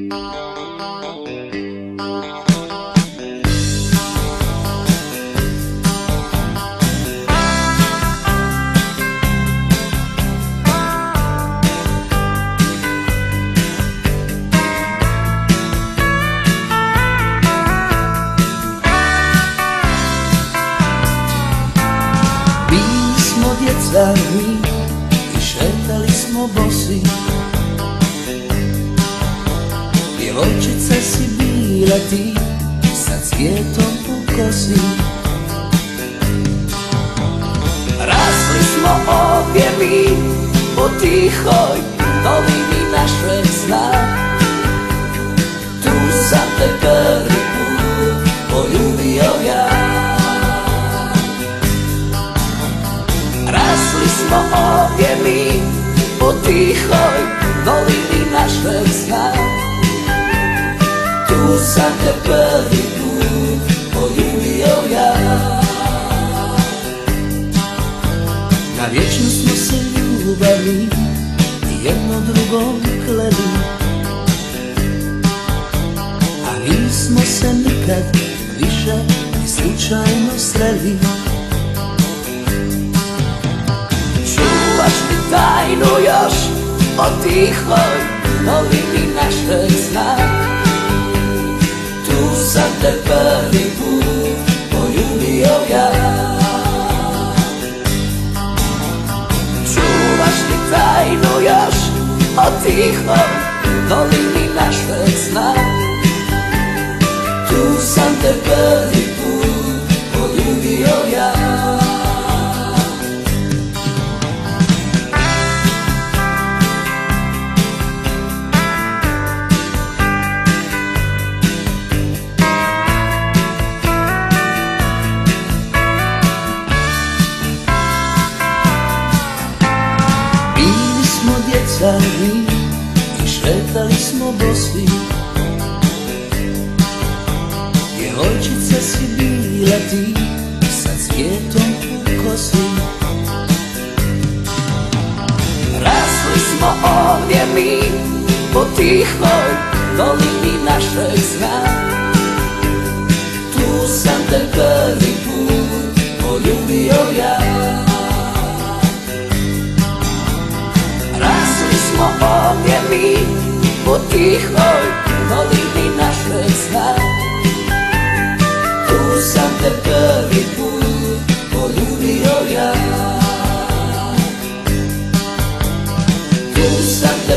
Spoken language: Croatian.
Bili smo djeca mi i šetali smo bosi, djevojčica si bila ti sa cvijetom u kosi. Rasli smo ovdje mi po tihoj dolini našeg sna. Tu sam te prvi put poljubio ja. Rasli smo ovdje mi po tihoj dolini našeg sna. Tu sam te prvi put poljubio ja. Na vječnost smo se ljubili i jedno drugom kleli, a nismo se nikad više ni slučajno sreli. Čuvaš mi tajnu još o tihoj dolini našeg sna. Tu sam te prvi put poljubio ja. Čuvaš mi tajnu još o tihoj dolini našeg sna. Tu sam te prvi put poljubio ja. Mi i šetali smo bosi, djevojčica si bila ti sa cvijetom u kosi. Rasli smo ovdje mi po tihoj dolini našeg sna. Tu sam te prvi put poljubio ja. Smo ovdje mi po tihoj dolini našeg sna. Tu sam te prvi put poljubio ja. Tu sam te